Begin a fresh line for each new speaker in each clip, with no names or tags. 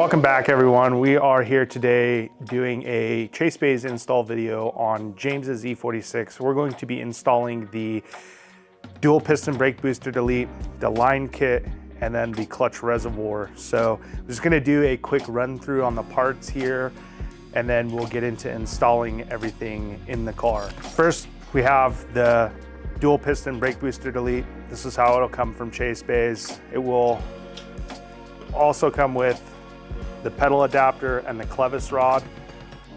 Welcome back, everyone. We are here today doing a Chasebays install video on James's E46. We're going to be installing the dual piston brake booster delete, the line kit, and then the clutch reservoir. So I'm just gonna do a quick run through on the parts here, and then we'll get into installing everything in the car. First, we have the dual piston brake booster delete. This is how it'll come from Chasebays. It will also come with the pedal adapter and the clevis rod.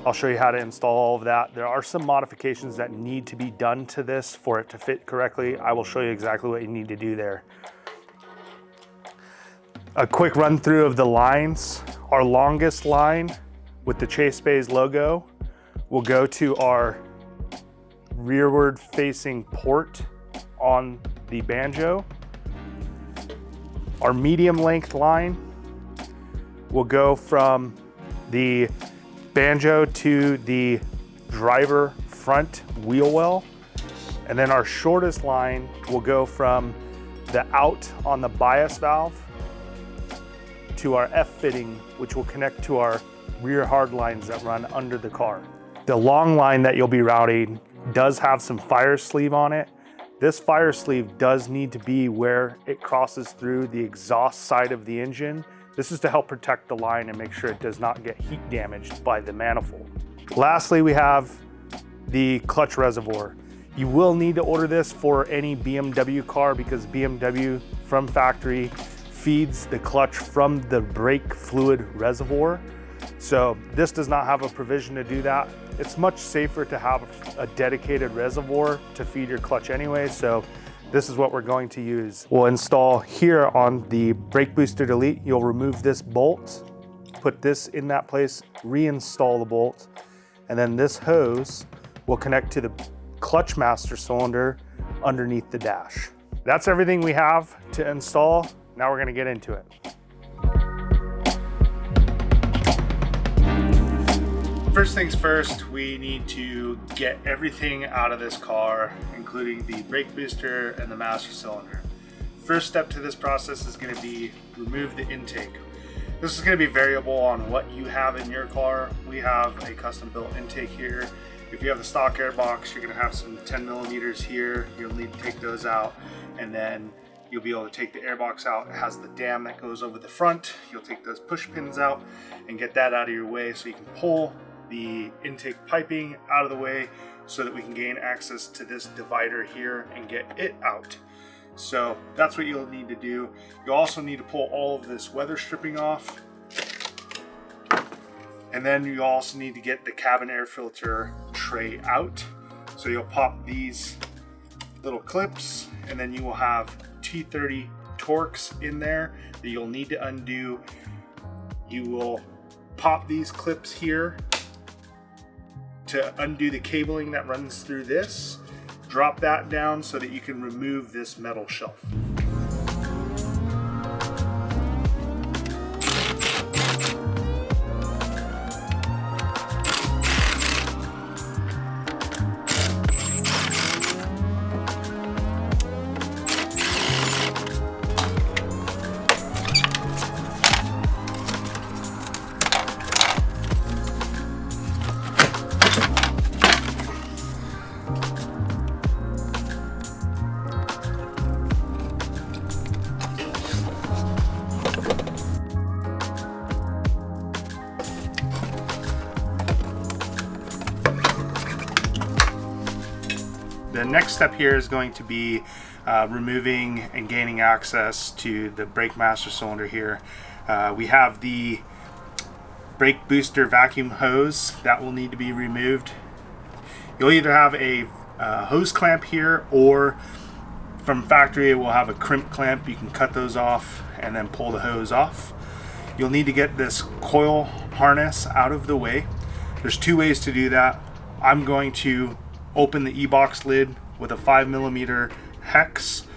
I'll show you how to install all of that. There are some modifications that need to be done to this for it to fit correctly. I will show you exactly what you need to do there. A quick run through of the lines. Our longest line with the Chasebays logo will go to our rearward facing port on the banjo. Our medium length line will go from the banjo to the driver front wheel well. And then our shortest line will go from the out on the bias valve to our F fitting, which will connect to our rear hard lines that run under the car. The long line that you'll be routing does have some fire sleeve on it. This fire sleeve does need to be where it crosses through the exhaust side of the engine. This is to help protect the line and make sure it does not get heat damaged by the manifold. Lastly, we have the clutch reservoir. You will need to order this for any BMW car because BMW from factory feeds the clutch from the brake fluid reservoir. So this does not have a provision to do that. It's much safer to have a dedicated reservoir to feed your clutch anyway. So this is what we're going to use. We'll install here on the brake booster delete. You'll remove this bolt, put this in that place, reinstall the bolt, and then this hose will connect to the clutch master cylinder underneath the dash. That's everything we have to install. Now we're gonna get into it. First things first, we need to get everything out of this car, including the brake booster and the master cylinder. First step to this process is going to be remove the intake. This is going to be variable on what you have in your car. We have a custom built intake here. If you have the stock air box, you're going to have some 10 millimeters here. You'll need to take those out, and then you'll be able to take the air box out. It has the dam that goes over the front. You'll take those push pins out and get that out of your way so you can pull the intake piping out of the way so that we can gain access to this divider here and get it out. So that's what you'll need to do. You'll also need to pull all of this weather stripping off. And then you also need to get the cabin air filter tray out. So you'll pop these little clips, and then you will have T30 Torx in there that you'll need to undo. You will pop these clips here to undo the cabling that runs through this. Drop that down so that you can remove this metal shelf. The next step here is going to be removing and gaining access to the brake master cylinder here. We have the brake booster vacuum hose that will need to be removed. You'll either have a hose clamp here, or from factory it will have a crimp clamp. You can cut those off and then pull the hose off. You'll need to get this coil harness out of the way. There's two ways to do that. I'm going to open the e-box lid with a 5mm hex.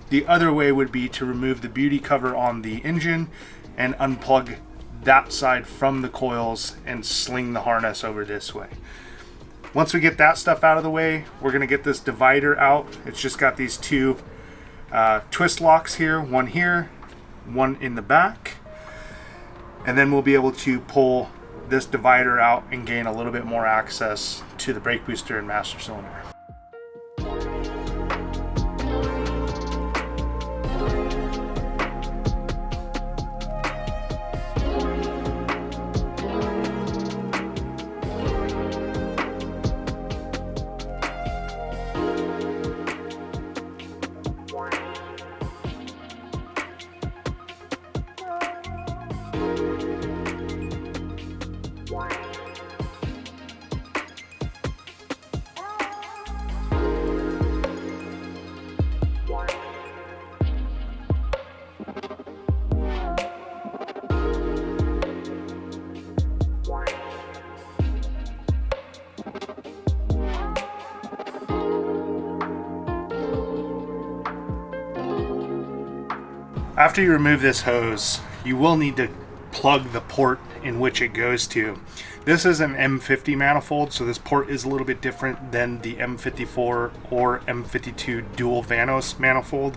The other way would be to remove the beauty cover on the engine and unplug that side from the coils and sling the harness over this way. Once we get that stuff out of the way, we're going to get this divider out. It's just got these two twist locks here, one in the back. And then we'll be able to pull this divider out and gain a little bit more access to the brake booster and master cylinder. After you remove this hose, you will need to plug the port in which it goes to. This is an M50 manifold, so this port is a little bit different than the M54 or M52 dual Vanos manifold,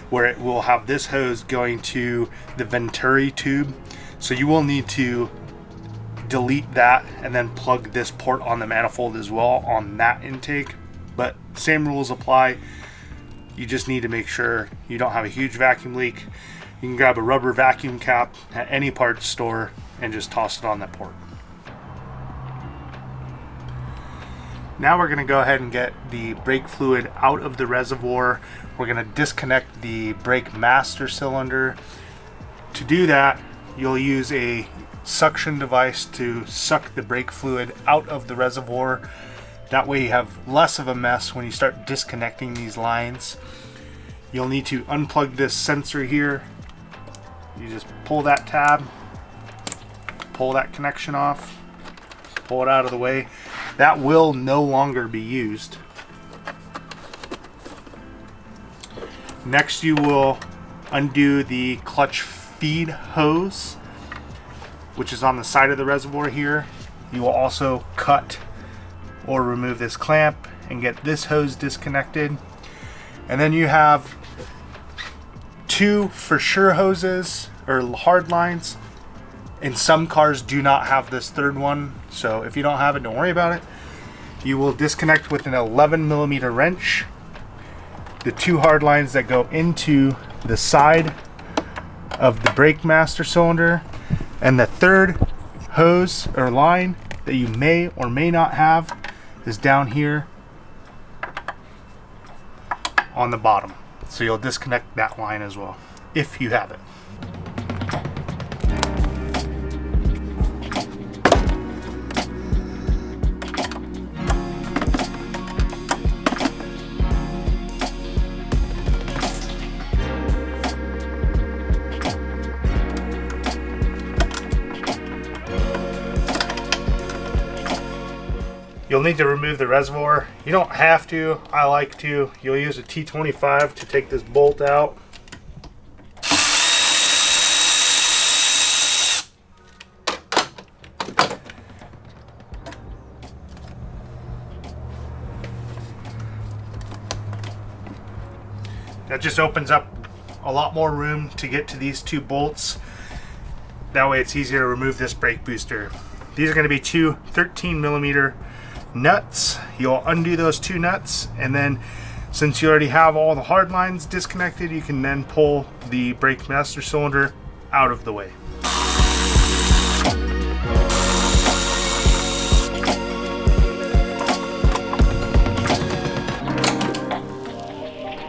where it will have this hose going to the Venturi tube. So you will need to delete that and then plug this port on the manifold as well on that intake. But same rules apply. You just need to make sure you don't have a huge vacuum leak. You can grab a rubber vacuum cap at any parts store and just toss it on that port. Now we're going to go ahead and get the brake fluid out of the reservoir. We're going to disconnect the brake master cylinder. To do that, you'll use a suction device to suck the brake fluid out of the reservoir. That way you have less of a mess when you start disconnecting these lines. You'll need to unplug this sensor here. You just pull that tab, pull that connection off, pull it out of the way. That will no longer be used. Next, you will undo the clutch feed hose, which is on the side of the reservoir here. You will also cut or remove this clamp and get this hose disconnected. And then you have two for sure hoses or hard lines. And some cars do not have this third one, so if you don't have it, don't worry about it. You will disconnect with an 11mm wrench the two hard lines that go into the side of the brake master cylinder, and the third hose or line that you may or may not have is down here on the bottom. So you'll disconnect that line as well, if you have it. You'll need to remove the reservoir. You don't have to, I like to. You'll use a T25 to take this bolt out. That just opens up a lot more room to get to these two bolts. That way it's easier to remove this brake booster. These are going to be two 13mm nuts. You'll undo those two nuts, and then since you already have all the hard lines disconnected, you can then pull the brake master cylinder out of the way.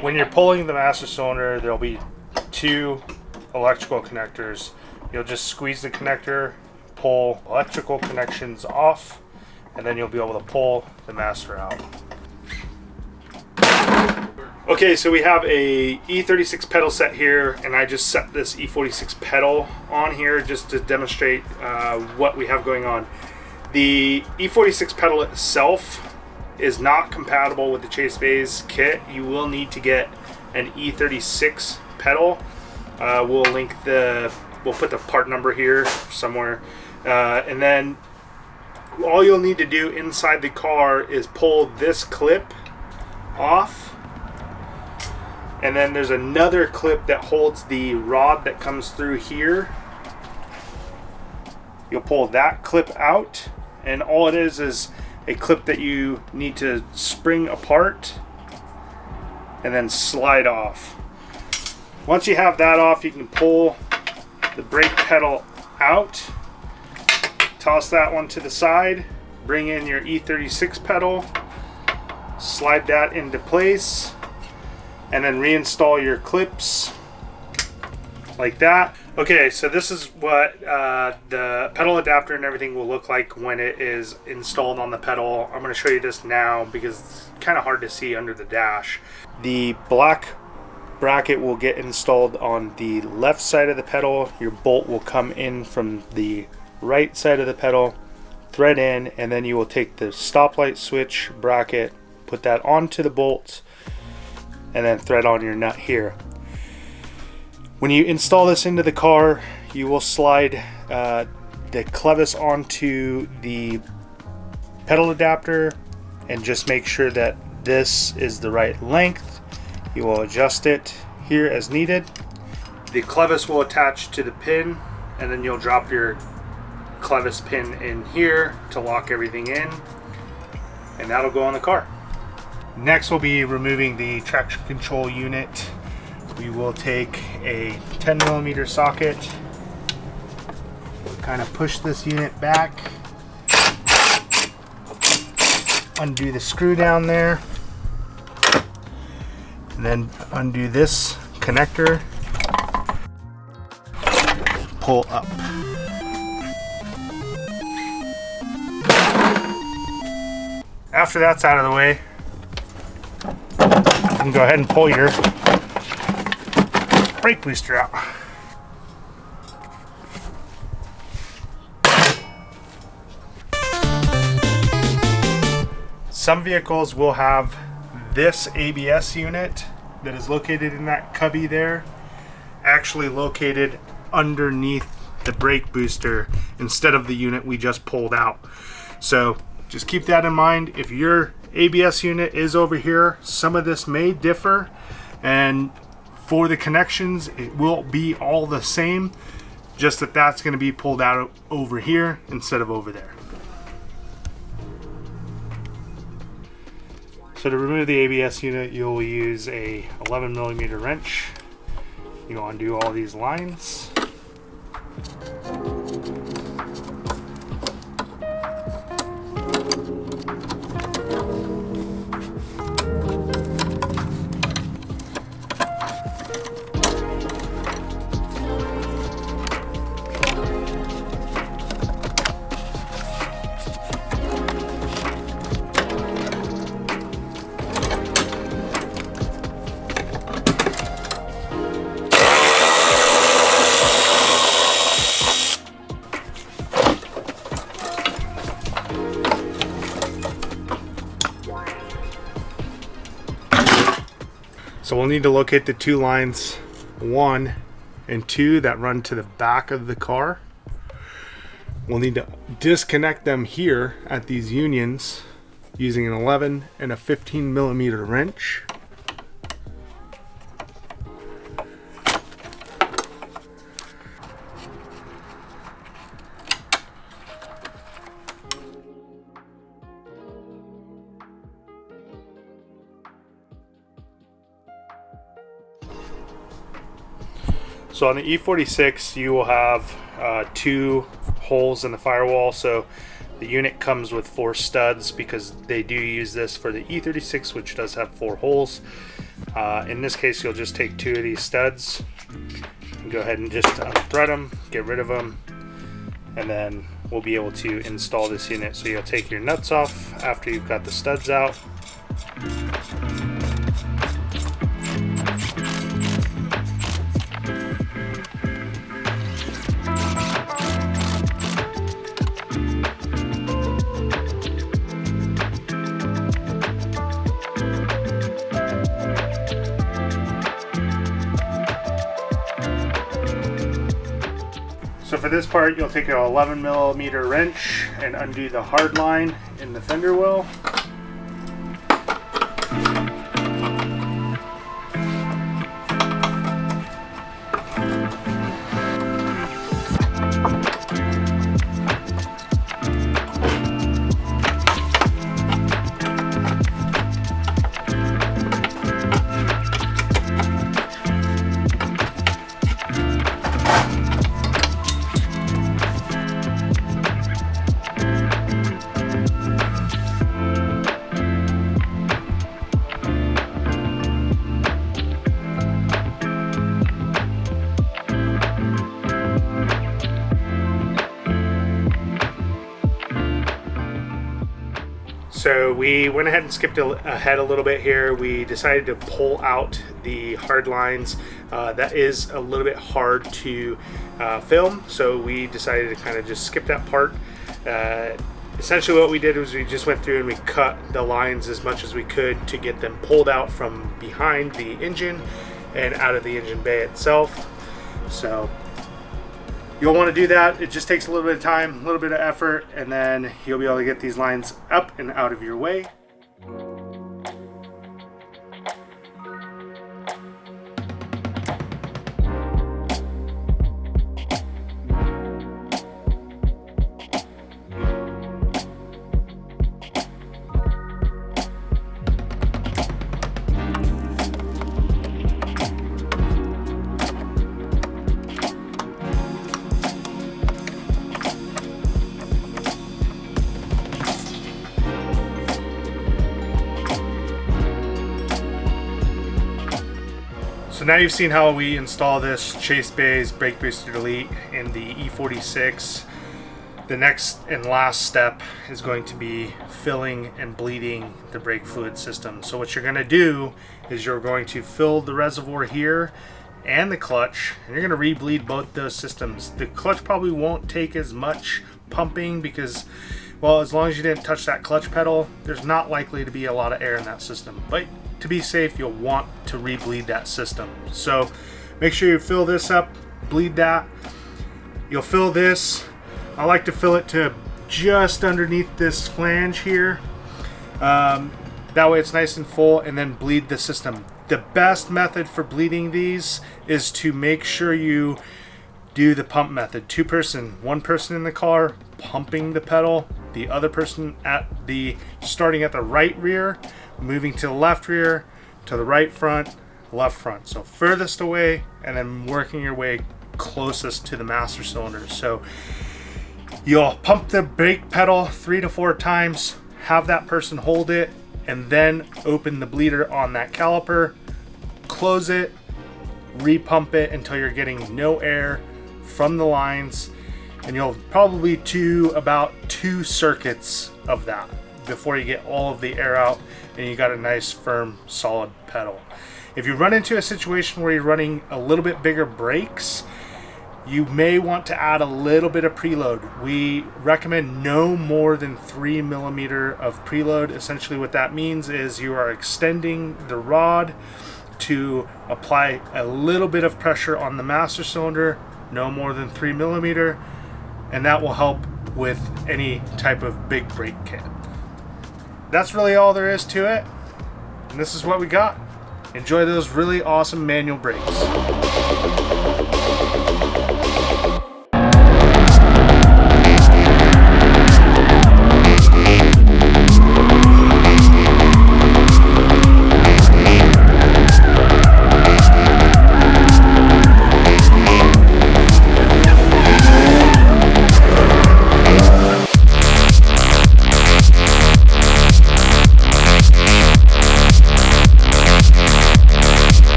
When you're pulling the master cylinder, there'll be two electrical connectors. You'll just squeeze the connector, pull electrical connections off, and then you'll be able to pull the master out. Okay, so we have a E36 pedal set here, and I just set this E46 pedal on here just to demonstrate what we have going on. The E46 pedal itself is not compatible with the Chasebays kit. You will need to get an E36 pedal. We'll put the part number here somewhere, and then all you'll need to do inside the car is pull this clip off, and then there's another clip that holds the rod that comes through here. You'll pull that clip out, and all it is a clip that you need to spring apart and then slide off. Once you have that off, you can pull the brake pedal out, toss that one to the side, bring in your E46 pedal, slide that into place, and then reinstall your clips like that. Okay, so this is what the pedal adapter and everything will look like when it is installed on the pedal. I'm going to show you this now because it's kind of hard to see under the dash. The black bracket will get installed on the left side of the pedal. Your bolt will come in from the right side of the pedal, thread in, and then you will take the stoplight switch bracket, put that onto the bolt, and then thread on your nut here. When you install this into the car, you will slide the clevis onto the pedal adapter and just make sure that this is the right length. You will adjust it here as needed. The clevis will attach to the pin, and then you'll drop your clevis pin in here to lock everything in, and that'll go on the car. Next, we'll be removing the traction control unit. We will take a 10mm socket, kind of push this unit back, undo the screw down there, and then undo this connector, pull up. After that's out of the way, you can go ahead and pull your brake booster out. Some vehicles will have this ABS unit that is located in that cubby there, actually located underneath the brake booster instead of the unit we just pulled out. So just keep that in mind. If your ABS unit is over here, some of this may differ, and for the connections it will be all the same, just that that's going to be pulled out over here instead of over there. So to remove the ABS unit, you'll use a 11mm wrench. You'll undo all these lines. So we'll need to locate the two lines, 1 and 2, that run to the back of the car. We'll need to disconnect them here at these unions using an 11 and a 15mm wrench. So on the E46, you will have 2 holes in the firewall. So the unit comes with 4 studs because they do use this for the E36, which does have 4 holes. In this case, you'll just take 2 of these studs and go ahead and just unthread them, get rid of them, and then we'll be able to install this unit. So you'll take your nuts off after you've got the studs out. So for this part, you'll take an 11mm wrench and undo the hard line in the fender well. So we went ahead and skipped ahead a little bit here. We decided to pull out the hard lines. That is a little bit hard to film, so we decided to kind of just skip that part. Essentially what we did was we just went through and we cut the lines as much as we could to get them pulled out from behind the engine and out of the engine bay itself. So you'll want to do that. It just takes a little bit of time, a little bit of effort, and then you'll be able to get these lines up and out of your way. So now you've seen how we install this Chasebays brake booster delete in the E46. The next and last step is going to be filling and bleeding the brake fluid system. So what you're going to do is you're going to fill the reservoir here and the clutch, and you're going to re-bleed both those systems. The clutch probably won't take as much pumping because, well, as long as you didn't touch that clutch pedal, there's not likely to be a lot of air in that system. But to be safe, you'll want to re-bleed that system. So make sure you fill this up, bleed that. You'll fill this. I like to fill it to just underneath this flange here. That way it's nice and full, and then bleed the system. The best method for bleeding these is to make sure you do the pump method. One person in the car pumping the pedal, the other person starting at the right rear, moving to the left rear, to the right front, left front. So furthest away, and then working your way closest to the master cylinder. So you'll pump the brake pedal 3 to 4 times, have that person hold it, and then open the bleeder on that caliper, close it, repump it until you're getting no air from the lines, and you'll probably do about 2 circuits of that before you get all of the air out and you got a nice firm solid pedal. If you run into a situation where you're running a little bit bigger brakes, you may want to add a little bit of preload. We recommend no more than 3 millimeter of preload. Essentially what that means is you are extending the rod to apply a little bit of pressure on the master cylinder, no more than 3 millimeter, and that will help with any type of big brake kit. That's really all there is to it, and this is what we got. Enjoy those really awesome manual brakes.